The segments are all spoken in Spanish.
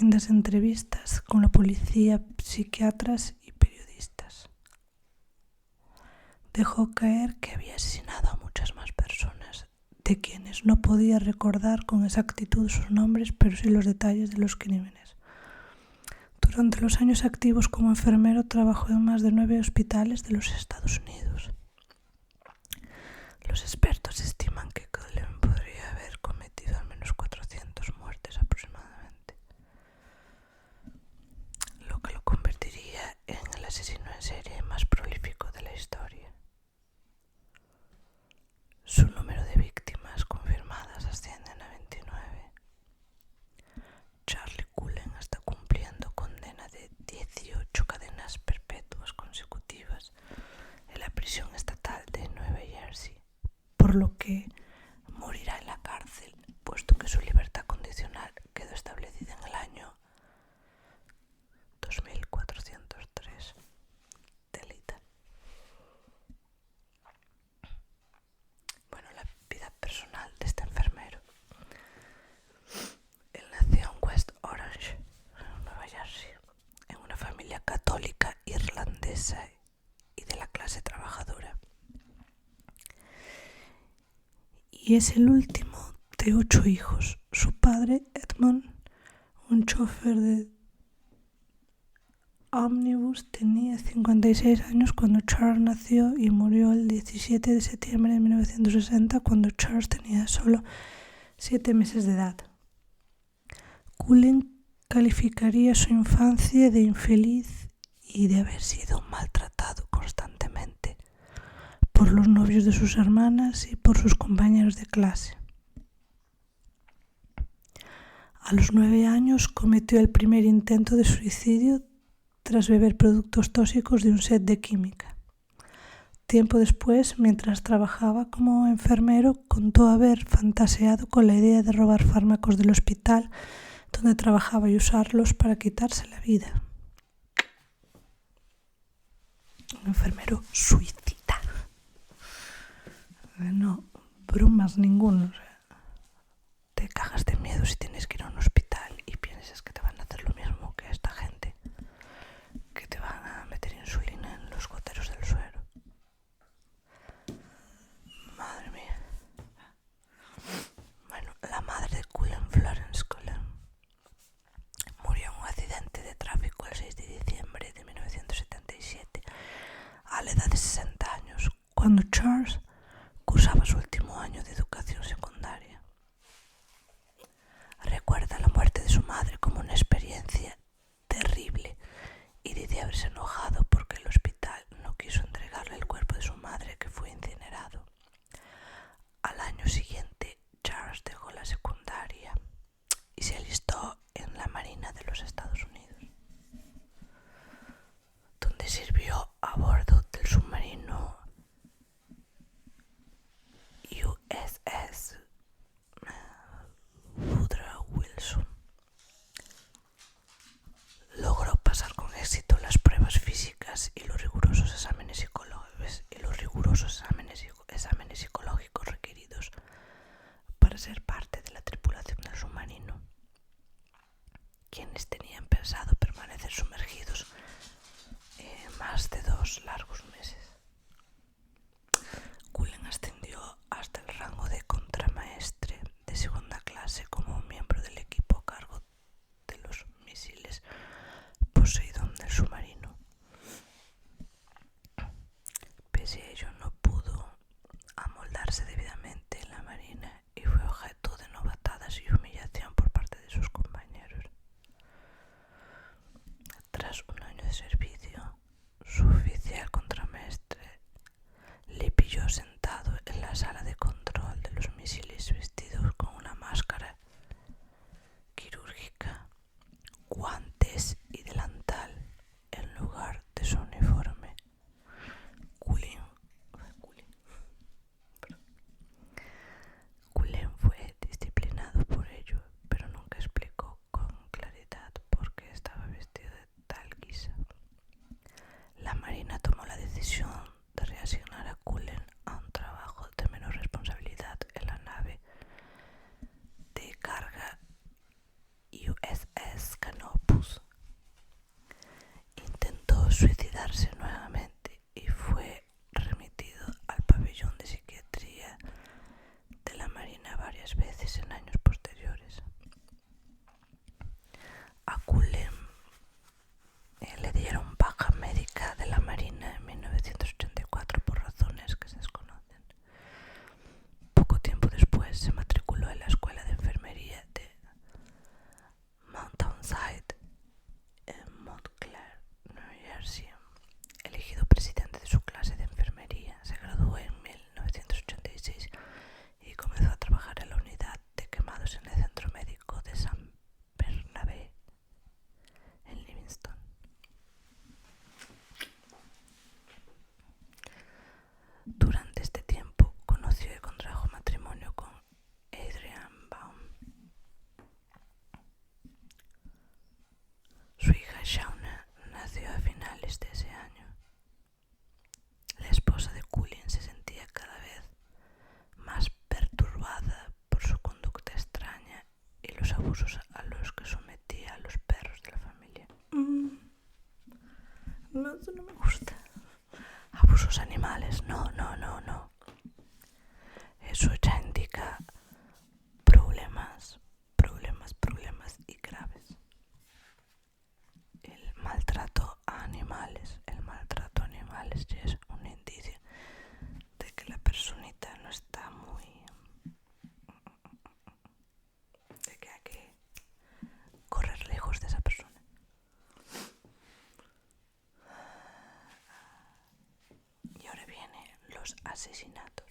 distintas entrevistas con la policía, psiquiatras y periodistas. Dejó caer que había asesinado a muchas más personas, de quienes no podía recordar con exactitud sus nombres, pero sí los detalles de los crímenes. Durante los años activos como enfermero trabajó en más de 9 hospitales de los Estados Unidos. Los expertos estiman que Cullen podría haber cometido al menos 400 muertes aproximadamente, lo que lo convertiría en el asesino en serie más prolífico de la historia. Su número de víctimas confirmadas ascienden a 29. Charlie Cullen está cumpliendo condena de 18 cadenas perpetuas consecutivas en la prisión estatal de Nueva Jersey, por lo que morirá en la cárcel, puesto que su libertad condicional quedó establecida en el año 2403. Delita. Bueno, la vida personal de este enfermero. Él nació en West Orange, Nueva Jersey, en una familia católica irlandesa y de la clase trabajadora. Y es el último de 8 hijos. Su padre, Edmund, un chofer de ómnibus, tenía 56 años cuando Charles nació y murió el 17 de septiembre de 1960, cuando Charles tenía solo 7 meses de edad. Cullen calificaría su infancia de infeliz y de haber sido maltratado constantemente por los novios de sus hermanas y por sus compañeros de clase. A los 9 años cometió el primer intento de suicidio tras beber productos tóxicos de un set de química. Tiempo después, mientras trabajaba como enfermero, contó haber fantaseado con la idea de robar fármacos del hospital donde trabajaba y usarlos para quitarse la vida. Un enfermero suicida. No bromas ninguno. O sea, te cagas de miedo si tienes que ir a un hospital y piensas que te van a hacer lo mismo que a esta gente, que te van a meter insulina en los goteros del suero. Madre mía. Bueno, la madre de Cullen, Florence Cullen, murió en un accidente de tráfico el 6 de diciembre de 1977 a la edad de 60 años, cuando Charles cursaba su último año de educación secundaria. Recuerda la muerte de su madre como una experiencia terrible y dice haberse enojado porque el hospital no quiso entregarle el cuerpo de su madre, que fue incinerado. Al año siguiente, Charles dejó la secundaria y se alistó en la Marina de los Estados Unidos, donde sirvió a bordo del submarino USS Woodrow Wilson. Logró pasar con éxito las pruebas físicas y los rigurosos exámenes psicológicos requeridos para ser parte de la tripulación del submarino, quienes tenían pensado permanecer sumergidos más de 2 largos meses. Cullen ascendió hasta el rango de contramaestre de segunda clase como miembro del equipo a cargo de los misiles Poseidón del submarino. Pese a ello, no pudo amoldarse debidamente en la Marina y fue objeto de novatadas y humillación por parte de sus compañeros. Tras un año de servicio, su oficial contramaestre en años posteriores. A Cullen le dieron baja médica de la Marina en 1984 por razones que se desconocen. Poco tiempo después se matriculó en la escuela de enfermería de Mountainside en Montclair, New Jersey. Elegido presidente de su clase de enfermería, se graduó en 1986 y comenzó a trabajar en la unidad de quemados en el Centro Médico de San Bernabé en Livingston. Durante este tiempo conoció y contrajo matrimonio con Adrienne Baum. Su hija Shauna nació a finales de ese año. La esposa de Cullen se sentía cada vez más perturbada por su conducta extraña y los abusos a los que sometía a los perros de la familia. No, eso no me gusta. Abusos animales, no. Eso ya indica problemas y graves. El maltrato a animales ya es un indicio de que la personita no está muy... de que hay que correr lejos de esa persona. Y ahora vienen los asesinatos.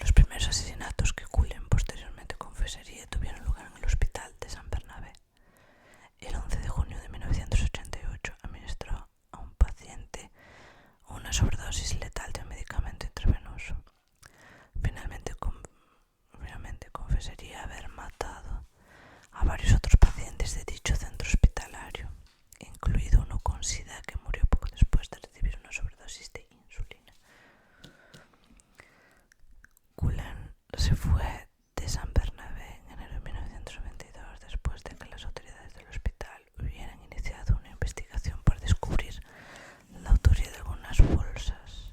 Los primeros asesinatos que Cullen posteriormente confesaría tuvieron lugar en el hospital de San Bernabé. El 11 de junio de 1988 administró a un paciente una sobredosis letal de un medicamento intravenoso. Finalmente confesaría haber matado a varios otros pacientes de dicho centro hospitalario, incluido uno con SIDA que murió poco después de recibir una sobredosis de insulina. Cullen se fue de San Bernabé en enero de 1992 después de que las autoridades del hospital hubieran iniciado una investigación para descubrir la autoría de algunas bolsas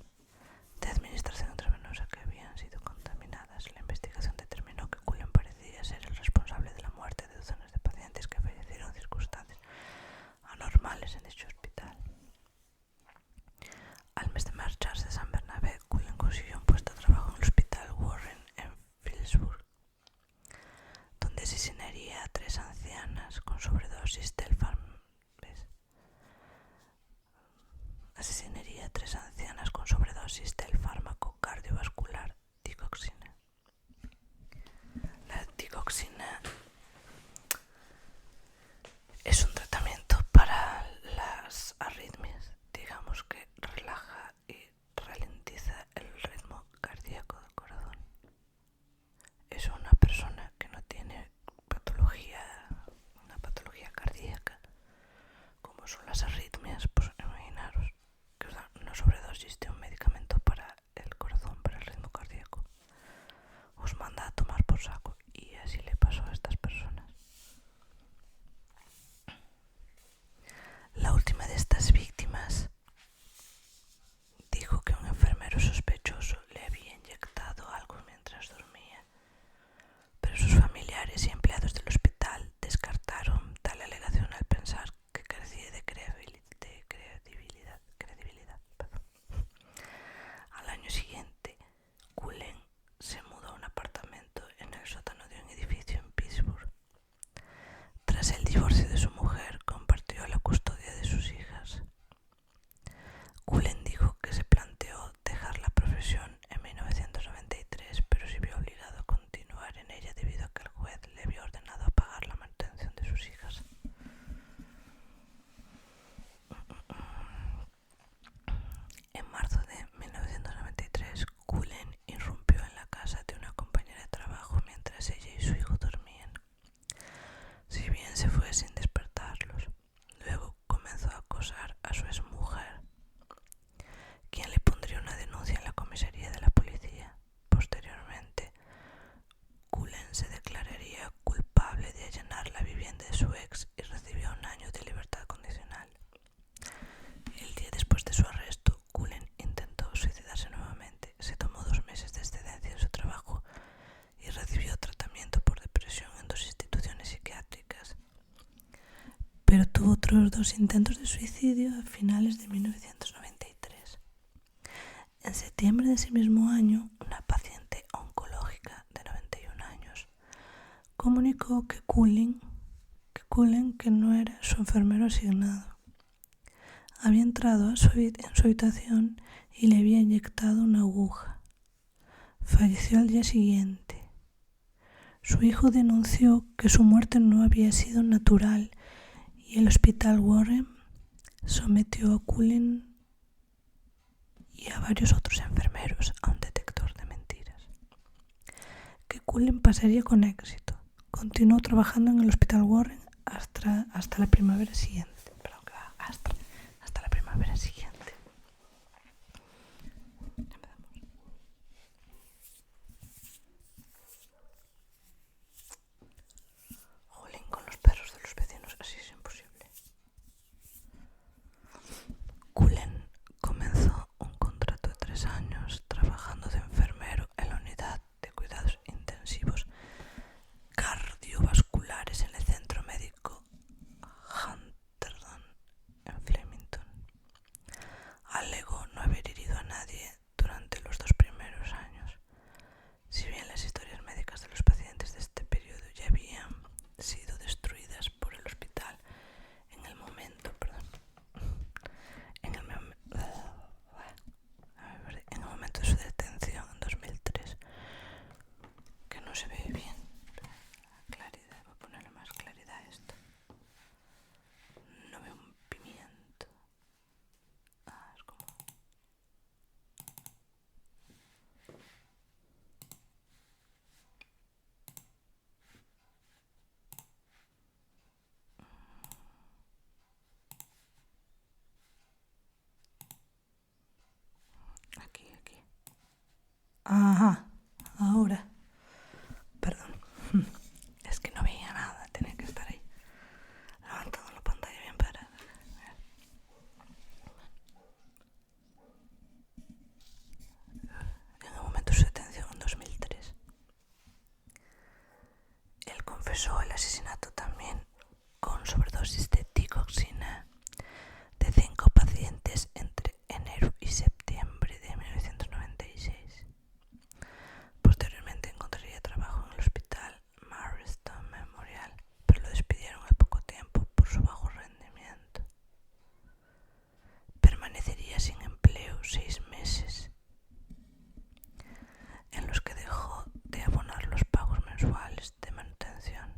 de administración intravenosa que habían sido contaminadas. La investigación determinó que Cullen parecía ser el responsable de la muerte de docenas de pacientes que fallecieron en circunstancias anormales en dicho hospital. Al mes de marcharse de San Bernabé, Cullen consiguió un puesto de trabajo en el Hospital Warren en Phillipsburg, donde asesinaría a tres ancianas con sobredosis del fármaco cardiovascular digoxina. La digoxina es un tratamiento para las arritmias, digamos que relaja y ralentiza el ritmo cardíaco del corazón. Es una persona que no tiene una patología cardíaca, como son las arritmias, pues imaginaros que os dan una sobredosis de un medicamento para otros 2 intentos de suicidio a finales de 1993. En septiembre de ese mismo año, una paciente oncológica de 91 años comunicó que Cullen, que no era su enfermero asignado, había entrado en su habitación y le había inyectado una aguja. Falleció al día siguiente. Su hijo denunció que su muerte no había sido natural y el Hospital Warren sometió a Cullen y a varios otros enfermeros a un detector de mentiras. Que Cullen pasaría con éxito. Continuó trabajando en el Hospital Warren hasta la primavera siguiente. Hasta la primavera siguiente. Jolín, con los perros de los vecinos así es imposible. Cullen comenzó un contrato de 3 años trabajando de enfermero en la unidad de cuidados intensivos cardiovasculares en el centro médico Hunterdon en Flemington. Alegó no haber herido a nadie durante los 2 primeros años. Si bien las historias médicas de los pacientes de este periodo ya habían sido destruidas por el hospital en el momento de su detención en 2003, que no se ve bien. Claridad, voy a ponerle más claridad a esto. No veo un pimiento. Es como... Aquí. Ajá, ahora. Perdón. Es que no veía nada, tenía que estar ahí levantando la pantalla bien para... En el momento de su detención en 2003. Él confesó el asesinato también con sobredosis de digoxina de 5 pacientes entre enero y septiembre de 1996. Posteriormente encontraría trabajo en el hospital Marston Memorial, pero lo despidieron al poco tiempo por su bajo rendimiento. Permanecería sin empleo 6 meses, en los que dejó de abonar los pagos mensuales de manutención.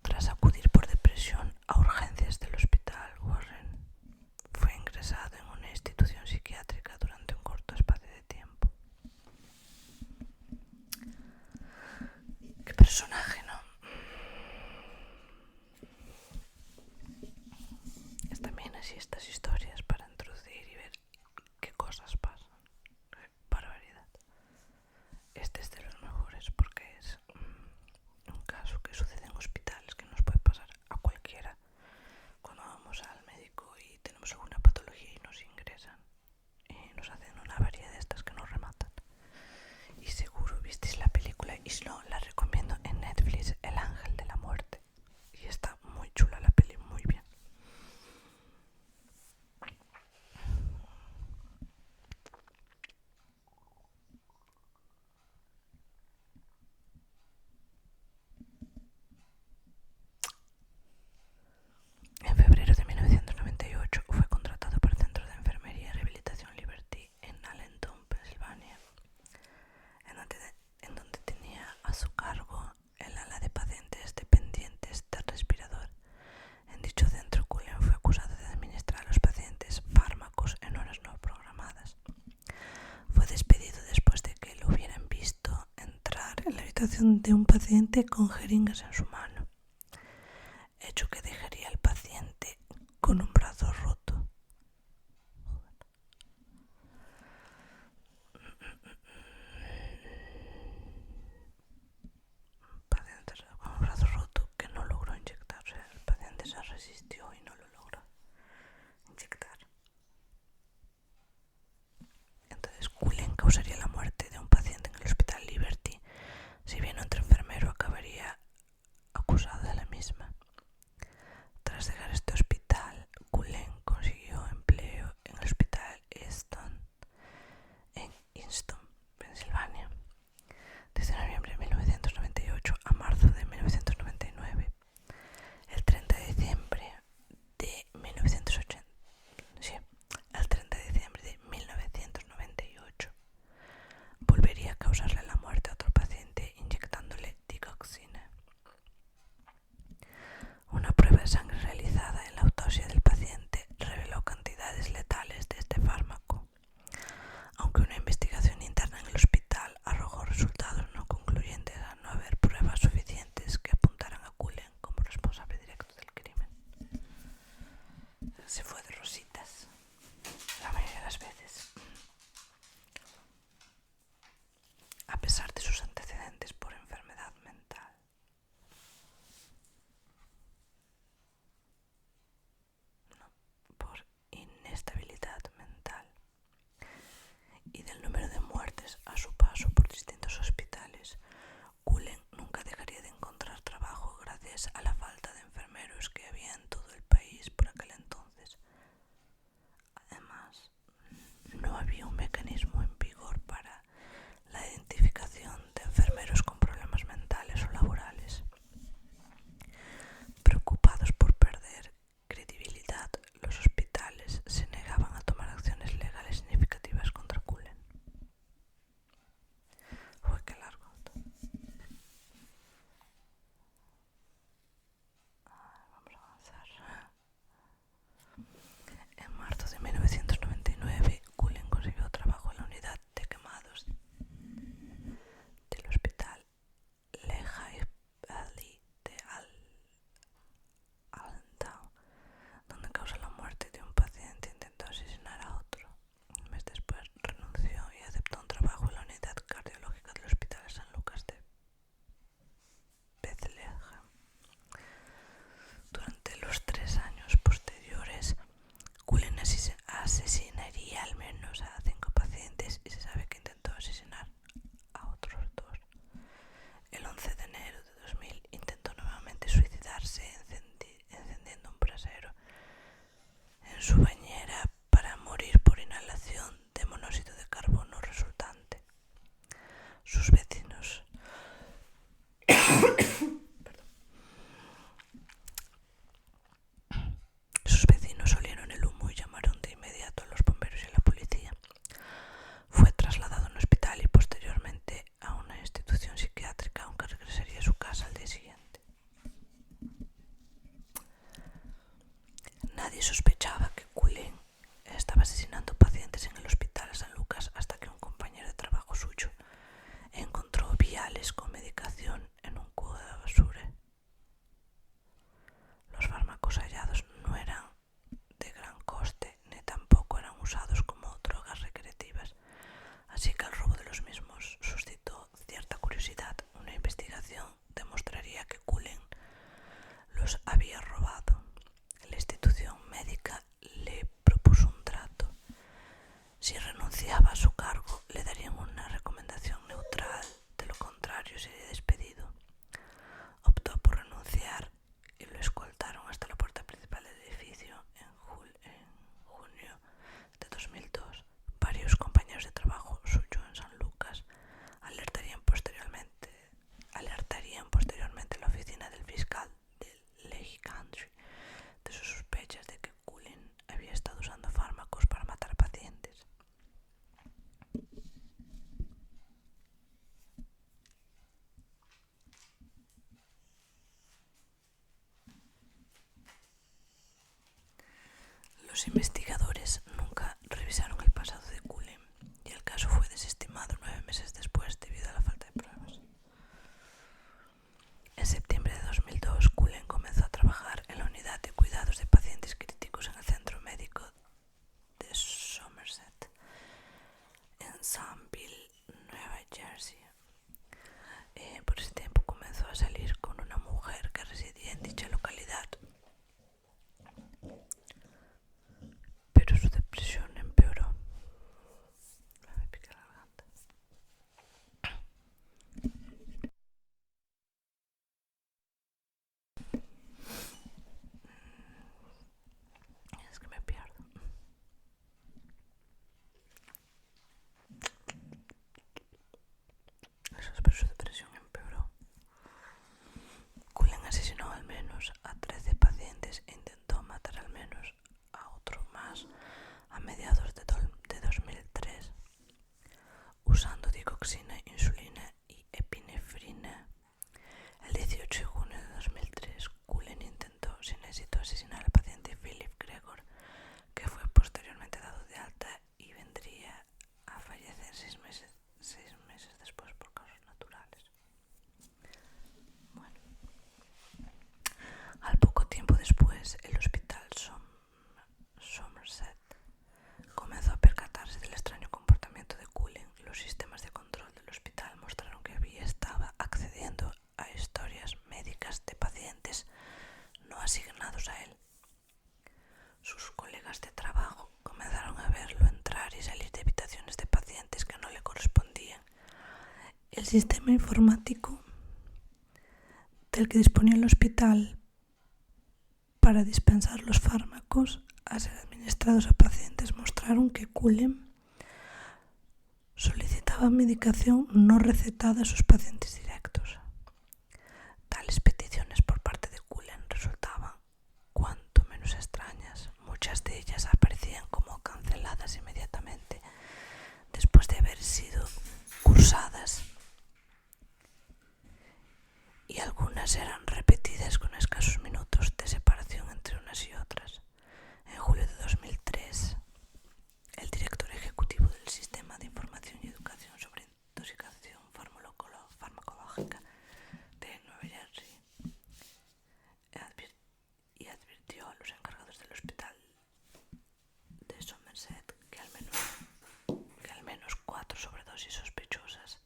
Tras acudir por depresión a urgencias del Hospital Warren, fue ingresado en una institución psiquiátrica durante un corto espacio de tiempo. ¡Qué personaje, ¿no? Es también así estas historias para introducir y ver qué cosas pasan. Barbaridad. Este es de los mejores porque es un caso que sucede en hospitales, que nos puede pasar a cualquiera cuando vamos al médico y tenemos alguna patología y nos ingresan y nos hacen una variedad de estas que nos rematan. Y seguro visteis la película, y si no, la recomiendo en Netflix, El Ángel de la Muerte, y está muy chula la peli, muy bien. En febrero de 1998 fue contratado por el Centro de Enfermería y Rehabilitación Liberty en Allentown, Pensilvania, en donde tenía a su cargo el ala de pacientes dependientes del respirador. En dicho centro, Cullen fue acusado de administrar a los pacientes fármacos en horas no programadas. Fue despedido después de que lo hubieran visto entrar en la habitación de un paciente con jeringas en su mano, hecho que dejaría al paciente con un brazo roto. Paciente con un brazo roto que no logró inyectar. O sea, el paciente se resistió y no lo logró inyectar. Entonces Cullen causaría la muerte de un paciente en el Hospital Liberty, si bien otro enfermero acabaría acusado de la misma. soluciones a la falta de enfermeros que había en todo el país por aquel entonces. Además, no había un mecanismo en vigor para la identificación de enfermeros con problemas mentales o laborales. Preocupados por perder credibilidad, los hospitales se negaban a tomar acciones legales significativas contra Cullen. Uy, qué largo. Vamos a avanzar. En marzo de 1999, Cullen consiguió trabajo en la unidad de quemados del hospital Lehigh Valley de Allentown, donde causa la muerte de un paciente intentó asesinar a otro. Un mes después renunció y aceptó un trabajo en la unidad cardiológica del Hospital San Lucas de Bethlehem. Durante los 3 años posteriores, Cullen asesinaría al menos a 5 pacientes y se sabe que intentó asesinar a otros 2. El 11 de enero de 2000 intentó nuevamente suicidarse encendiendo un brasero en su bañera para morir por inhalación de monóxido de carbono resultante. Sus vecinos olieron el humo y llamaron de inmediato a los bomberos y a la policía. Fue trasladado a un hospital y posteriormente a una institución psiquiátrica, aunque regresaría a su casa al día siguiente. Nadie sospechaba que Cullen estaba asesinando pacientes en el Hospital San Lucas hasta que un compañero de trabajo suyo encontró viales con medicación en un cubo de basura. Los fármacos hallados no eran de gran coste ni tampoco eran usados como drogas recreativas, así que el robo de los mismos suscitó cierta curiosidad. Una investigación demostraría que Cullen los había robado. La institución médica le propuso un trato. Si renunciaba a su cargo, le darían una recomendación neutral, de lo contrario sería despedido. Optó por renunciar y lo escoltaron hasta la puerta principal del edificio en junio de 2002. Varios compañeros de trabajo suyo en San Lucas alertarían posteriormente a la oficina del fiscal de Lehigh County de sus sospechas de que Cullen había estado usando fármacos para matar pacientes. Los investigadores nunca revisaron el pasado de Cullen y el caso fue desestimado 9 meses después debido a la falta de pruebas. En septiembre de 2002, Cullen comenzó a trabajar en la unidad de cuidados de pacientes críticos en el centro médico de Somerset, en Somerville, Nueva Jersey. Por ese tiempo comenzó a salir con una mujer que residía en dicha localidad, pero su depresión empeoró. Me pica la garganta. Es que me pierdo. Pero su depresión empeoró. Cullen asesinó al menos a 13 pacientes e intentó matar al menos a otro más a mediados de 2003, usando digoxina, insulina y epinefrina. El 18 de junio de 2003, Cullen intentó sin éxito asesinar al paciente Philip Gregor, que fue posteriormente dado de alta y vendría a fallecer 6 meses después por causas naturales. Bueno, al poco tiempo después, el hospital Somerset comenzó a percatarse del extraño comportamiento de Cullen. Los sistemas de control del hospital mostraron que estaba accediendo a historias médicas de pacientes no asignados a él. Sus colegas de trabajo comenzaron a verlo entrar y salir de habitaciones de pacientes que no le correspondían. El sistema informático del que disponía el hospital para dispensar los fármacos a ser administrados a pacientes mostraron que Cullen solicitaba medicación no recetada a sus pacientes directos. Tales peticiones por parte de Cullen resultaban cuanto menos extrañas. Muchas de ellas aparecían como canceladas inmediatamente después de haber sido cursadas, y algunas eran repetidas con escasos minutos de separación entre unas y otras. En julio de 2003, el director ejecutivo del Sistema de Información y Educación sobre Intoxicación Farmacológica de Nueva Jersey advirtió a los encargados del hospital de Somerset que al menos 4 sobredosis sospechosas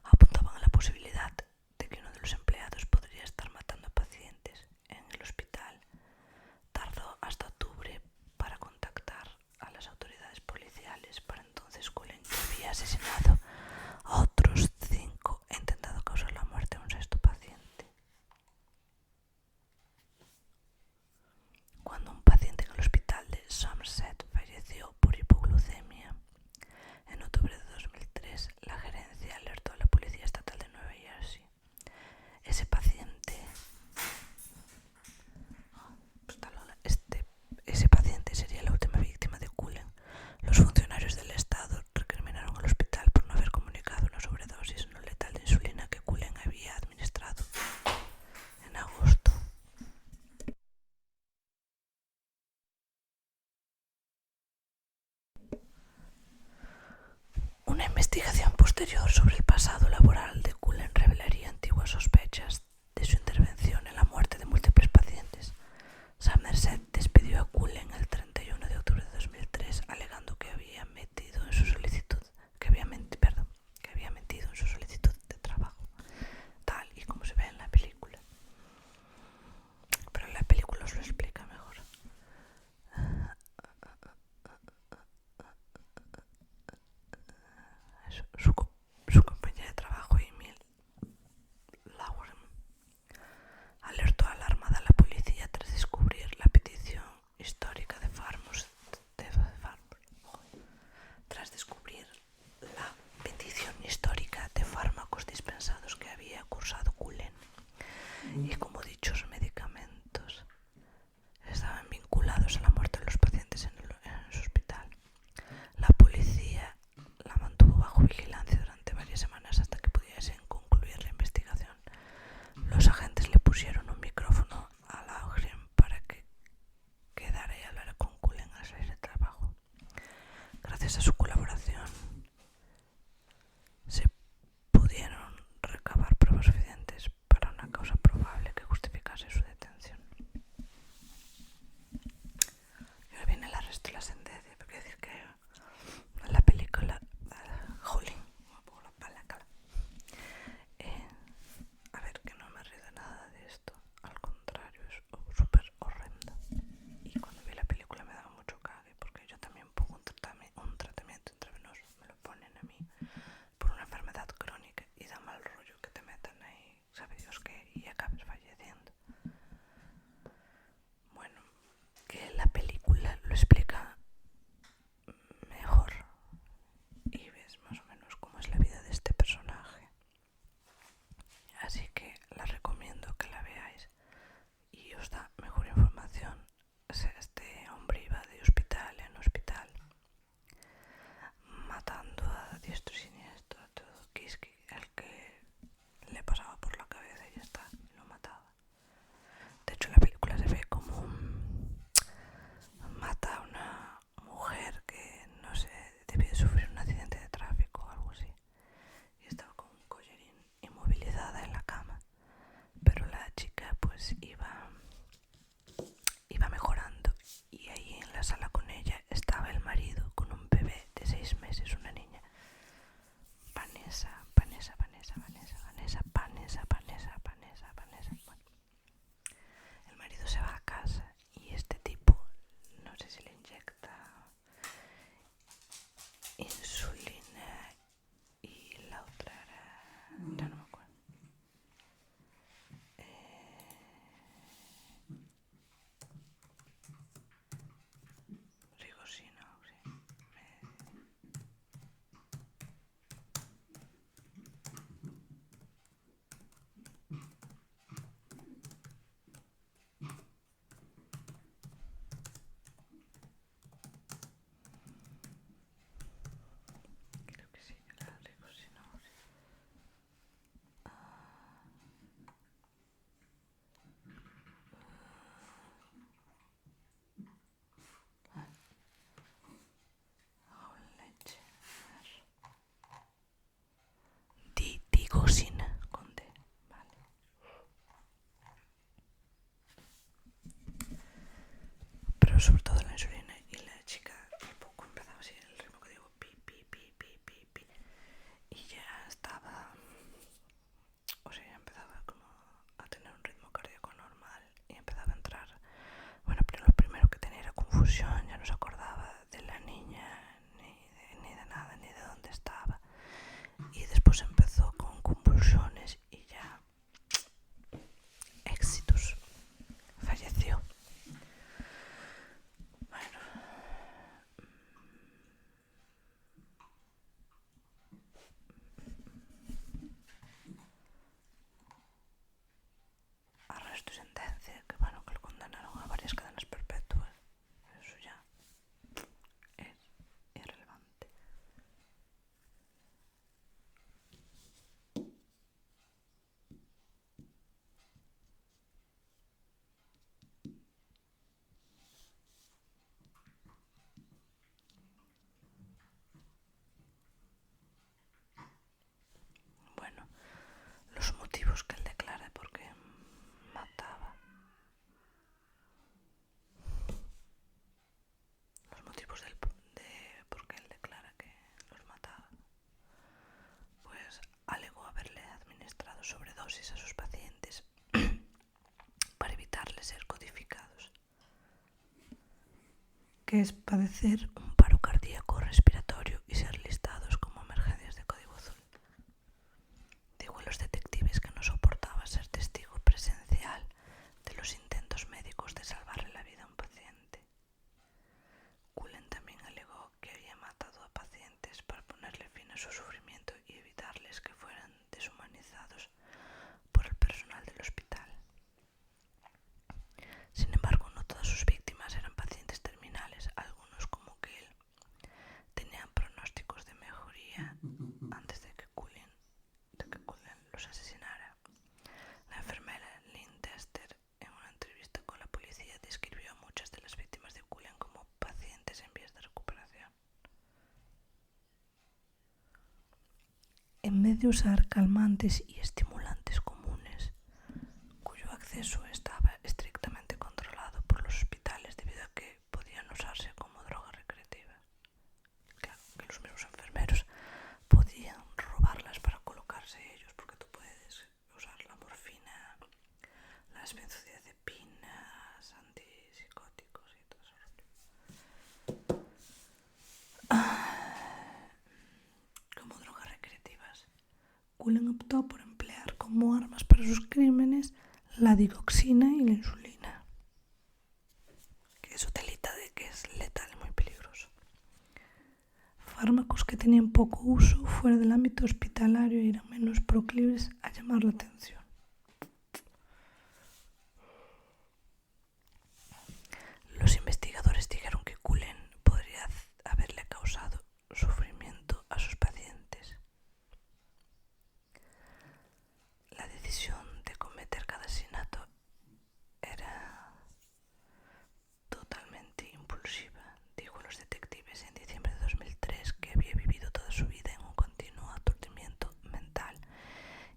apuntaban a la posibilidad de que uno de los empleados podría estar matando a pacientes en el hospital. Tardó hasta octubre para contactar a las autoridades policiales. Para entonces Cullen había asesinado a otros 5 e intentado causar la muerte a un 6º paciente. Cuando un paciente en el hospital de Somerset falleció por hipoglucemia en octubre de 2003, la gerencia alertó a la Policía Estatal de Nueva Jersey. Ese paciente sería la última víctima de Cullen. Los funcionarios del Estado recriminaron al hospital por no haber comunicado una sobredosis no letal de insulina que Cullen había administrado en agosto. Una investigación posterior sobre el pasado laboral de Cullen revelaría antiguas sospechas de su intervención en la muerte de múltiples pacientes. Somerset despidió a Cullen el 31 de octubre de 2003, alegando que había mentido en su solicitud de trabajo, tal y como se ve en la película. Pero la película os lo explica mejor. Su compañera de trabajo, Emil Lauren, alertó alarmada a la policía tras descubrir la petición histórica que es padecer un paro cardíaco respiratorio y ser listados como emergencias de código azul. Digo a los detectives que no soportaba ser testigo presencial de los intentos médicos de salvarle la vida a un paciente. Cullen también alegó que había matado a pacientes para ponerle fin a su sufrimiento y evitarles que fueran deshumanizados por el personal del hospital. Sin embargo, no todas sus víctimas eran pacientes terminales. Algunos, como que él, tenían pronósticos de mejoría antes de que Cullen los asesinara. La enfermera Lynn Tester, en una entrevista con la policía, describió a muchas de las víctimas de Cullen como pacientes en vías de recuperación. En vez de usar calmantes y estimulantes comunes, cuyo acceso estaba estrictamente controlado por los hospitales debido a que podían usarse como drogas recreativas. Claro, que los mismos enfermeros podían robarlas para colocarse ellos, porque tú puedes usar la morfina, las benzodiazepinas, antipsicóticos y todo eso. Como drogas recreativas, Cullen optó por emplear como armas para sus crímenes la digoxina y la insulina, que eso telita de que es letal y muy peligroso. Fármacos que tenían poco uso fuera del ámbito hospitalario y eran menos proclives a llamar la atención. Los investigadores dijeron que Cullen podría haberle causado sufrimiento a sus pacientes. La decisión de cometer cada asesinato era totalmente impulsiva, dijo a los detectives en diciembre de 2003 que había vivido toda su vida en un continuo aturdimiento mental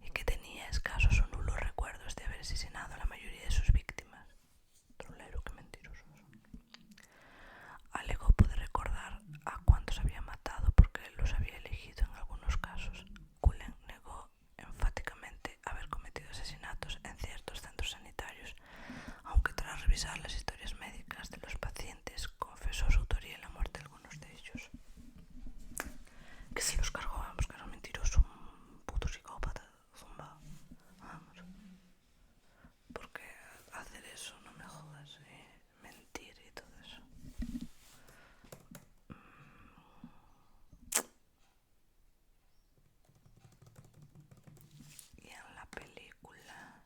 y que tenía escasos o nulos recuerdos de haber asesinado a la mayoría de sus víctimas. Trolero, qué mentiroso. Alegó poder recordar a cuántos había matado porque él los había elegido en algunos casos. Cullen negó enfáticamente haber cometido asesinatos en ciertos centros sanitarios, aunque tras revisar las historias médicas de los pacientes confesó su autoría en la muerte de algunos de ellos. Que se los cargó, vamos, que era un mentiroso, un puto psicópata, zumbao. Vamos. Porque hacer eso, no me jodas, mentir y todo eso. Y en la película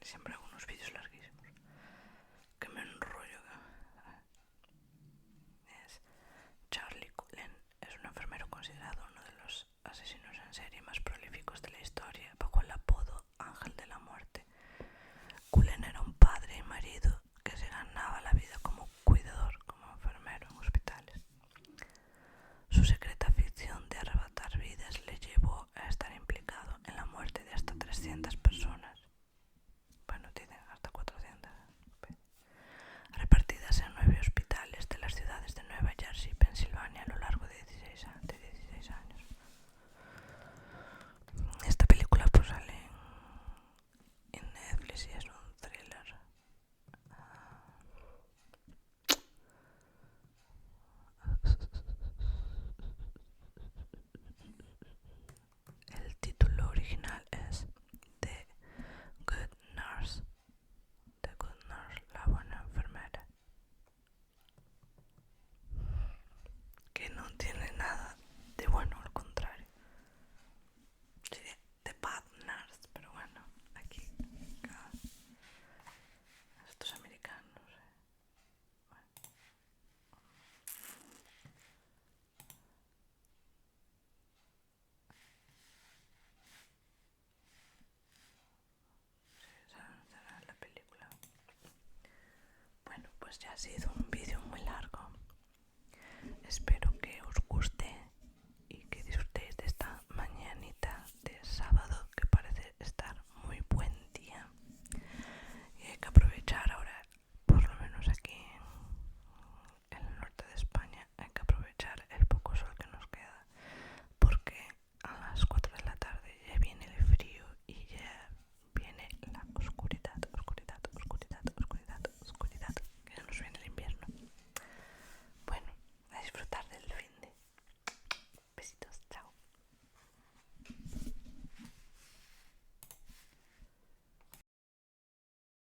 siempre hago unos vídeos larguísimos que me enrollo. Charlie Cullen es un enfermero considerado uno de los asesinos en serie más prolíficos de la historia, bajo el apodo Ángel de la Muerte. Cullen era un padre y marido que se ganaba la vida como cuidador, como enfermero en hospitales. Su secreta afición de arrebatar vidas le llevó a estar implicado en la muerte de hasta 300 personas. Bueno, tienen hasta 400. Repartidas en 9 hospitales de las ciudades de Nueva Jersey y Pensilvania a lo largo de 16 años. Esta película pues sale en Netflix y es un thriller. El título original es The Good Nurse. The Good Nurse, la buena enfermera. Que no tiene nada de bueno, al contrario. Sería The Bad Nurse, pero bueno, aquí estos americanos. Bueno. Esa es la película. Bueno, pues ya ha sido un vídeo muy largo. Espero